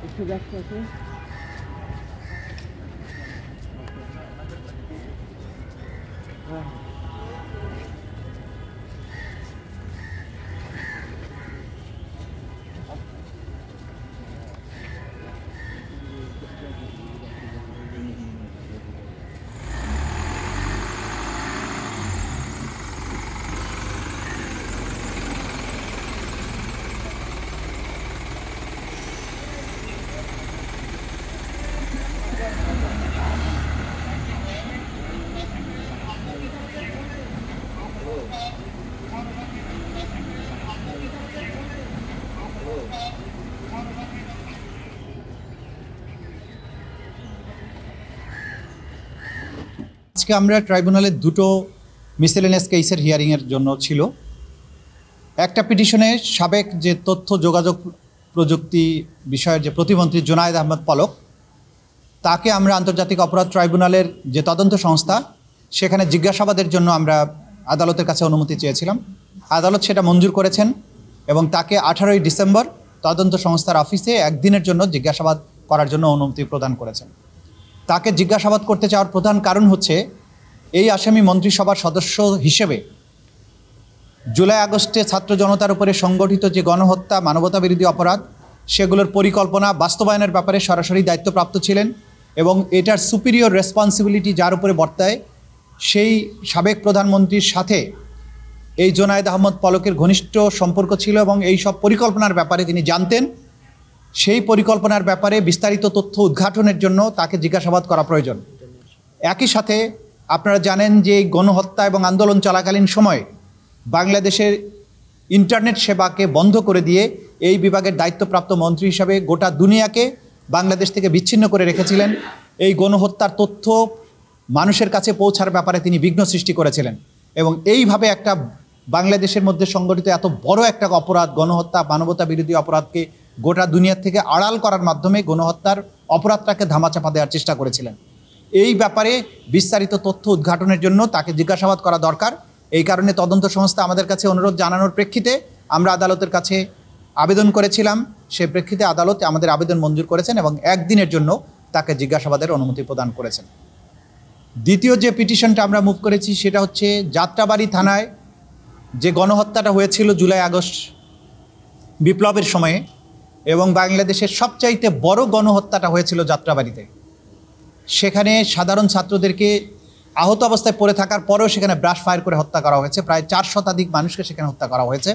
একটু ব্যস্ত আছে। আজকে আমরা ট্রাইব্যুনালে দুটো মিসেলেনিয়াস কেসের হিয়ারিংয়ের জন্য ছিল। একটা পিটিশনে সাবেক যে তথ্য যোগাযোগ প্রযুক্তি বিষয়ের যে প্রতিমন্ত্রী জুনায়েদ আহমেদ পলক, তাকে আমরা আন্তর্জাতিক অপরাধ ট্রাইব্যুনালের যে তদন্ত সংস্থা সেখানে জিজ্ঞাসাবাদের জন্য আমরা আদালতের কাছে অনুমতি চেয়েছিলাম। আদালত সেটা মঞ্জুর করেছেন এবং তাকে 18ই ডিসেম্বর তদন্ত সংস্থার অফিসে একদিনের জন্য জিজ্ঞাসাবাদ করার জন্য অনুমতি প্রদান করেছেন। তাকে জিজ্ঞাসাবাদ করতে চাওয়ার প্রধান কারণ হচ্ছে এই আসামি মন্ত্রিসভার সদস্য হিসেবে জুলাই আগস্টে ছাত্র জনতার উপরে সংগঠিত যে গণহত্যা, মানবতাবিরোধী অপরাধ, সেগুলোর পরিকল্পনা বাস্তবায়নের ব্যাপারে সরাসরি দায়িত্বপ্রাপ্ত ছিলেন এবং এটার সুপিরিয়র রেসপন্সিবিলিটি যার উপরে বর্তায় সেই সাবেক প্রধানমন্ত্রীর সাথে এই জুনায়েদ আহমেদ পলকের ঘনিষ্ঠ সম্পর্ক ছিল এবং এই সব পরিকল্পনার ব্যাপারে তিনি জানতেন। সেই পরিকল্পনার ব্যাপারে বিস্তারিত তথ্য উদ্ঘাটনের জন্য তাকে জিজ্ঞাসাবাদ করা প্রয়োজন। একই সাথে আপনারা জানেন যে এই গণহত্যা এবং আন্দোলন চলাকালীন সময়ে বাংলাদেশের ইন্টারনেট সেবাকে বন্ধ করে দিয়ে এই বিভাগের দায়িত্বপ্রাপ্ত মন্ত্রী হিসাবে গোটা দুনিয়াকে বাংলাদেশ থেকে বিচ্ছিন্ন করে রেখেছিলেন। এই গণহত্যার তথ্য মানুষের কাছে পৌঁছার ব্যাপারে তিনি বিঘ্ন সৃষ্টি করেছিলেন এবং এইভাবে একটা বাংলাদেশের মধ্যে সংগঠিত এত বড় একটা অপরাধ, গণহত্যা, মানবতা বিরোধী অপরাধকে গোটা দুনিয়া থেকে আড়াল করার মাধ্যমে গণহত্যার অপরাধটাকে ধামাচাপা দেওয়ার চেষ্টা করেছিলেন। এই ব্যাপারে বিস্তারিত তথ্য উদ্ঘাটনের জন্য তাকে জিজ্ঞাসাবাদ করা দরকার। এই কারণে তদন্ত সংস্থা আমাদের কাছে অনুরোধ জানানোর প্রেক্ষিতে আমরা আদালতের কাছে আবেদন করেছিলাম। সে প্রেক্ষিতে আদালত আমাদের আবেদন মঞ্জুর করেছেন এবং একদিনের জন্য তাকে জিজ্ঞাসাবাদের অনুমতি প্রদান করেছেন। দ্বিতীয় যে পিটিশনটা আমরা মুভ করেছি সেটা হচ্ছে যাত্রাবাড়ি থানায় যে গণহত্যাটা হয়েছিল জুলাই আগস্ট বিপ্লবের সময়ে এবং বাংলাদেশের সবচাইতে বড় গণহত্যাটা হয়েছিল যাত্রাবাড়িতে। সেখানে সাধারণ ছাত্রদেরকে আহত অবস্থায় পড়ে থাকার পরেও সেখানে ব্রাশ ফায়ার করে হত্যা করা হয়েছে। প্রায় 4 শতাধিক মানুষকে সেখানে হত্যা করা হয়েছে।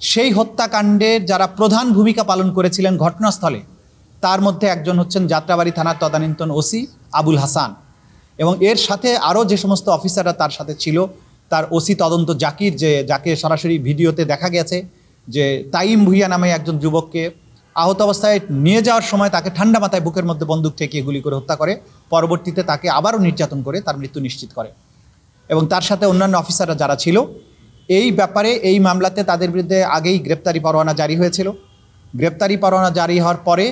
সেই হত্যাকাণ্ডের যারা প্রধান ভূমিকা পালন করেছিলেন ঘটনাস্থলে, তার মধ্যে একজন হচ্ছেন যাত্রাবাড়ি থানার তদানীন্তন ওসি আবুল হাসান এবং এর সাথে আরও যে সমস্ত অফিসাররা তার সাথে ছিল, তার ওসি তদন্ত জাকির, যাকে সরাসরি ভিডিওতে দেখা গেছে যে তাইম ভুইয়া নামে একজন যুবককে আহত অবস্থায় নিয়ে যাওয়ার সময় তাকে ঠান্ডা মাথায় বুকের মধ্যে বন্দুক ঠেকিয়ে গুলি করে হত্যা করে, পরবর্তীতে তাকে আবারও নির্যাতন করে তার মৃত্যু নিশ্চিত করে এবং তার সাথে অন্যান্য অফিসাররা যারা ছিল। এই ব্যাপারে এই মামলাতে তাদের বিরুদ্ধে আগেই গ্রেপ্তারি পরোয়ানা জারি হয়েছিল। গ্রেপ্তারি পরোয়ানা জারি হওয়ার পরে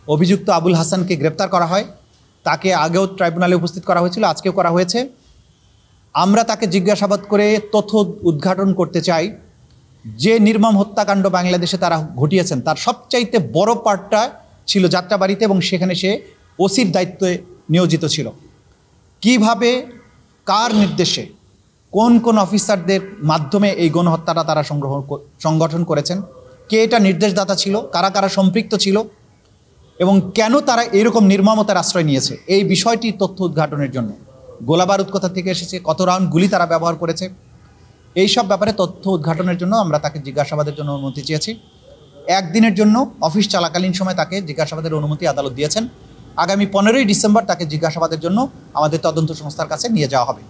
অভিযুক্ত আবুল হাসানকে গ্রেপ্তার করা হয়। তাকে আগেও ট্রাইব্যুনালে উপস্থিত করা হয়েছিল, আজকেও করা হয়েছে। আমরা তাকে জিজ্ঞাসাবাদ করে তথ্য উদ্ঘাটন করতে চাই যে নির্মম হত্যাকাণ্ড বাংলাদেশে তারা ঘটিয়েছেন তার সবচাইতে বড় পার্টটা ছিল যাত্রাবাড়িতে এবং সেখানে সে ওসির দায়িত্বে নিয়োজিত ছিল। কিভাবে, কার নির্দেশে, কোন কোন অফিসারদের মাধ্যমে এই গণহত্যাটা তারা সংগঠন করেছেন, কে এটা নির্দেশদাতা ছিল, কারা কারা সম্পৃক্ত ছিল এবং কেন তারা এরকম নির্মমতার আশ্রয় নিয়েছে, এই বিষয়টি তথ্য উদ্ঘাটনের জন্য। গোলাবারুদ কোথা থেকে এসেছে, কত রাউন্ড গুলি তারা ব্যবহার করেছে, এই সব ব্যাপারে তথ্য উদ্ঘাটনের জন্য আমরা তাকে জিজ্ঞাসাবাদের জন্য অনুমতি চেয়েছি। একদিনের জন্য অফিস চলাকালীন সময় তাকে জিজ্ঞাসাবাদের অনুমতি আদালত দিয়েছেন। আগামী 15ই ডিসেম্বর তাকে জিজ্ঞাসাবাদের জন্য আমাদের তদন্ত সংস্থার কাছে নিয়ে যাওয়া হবে।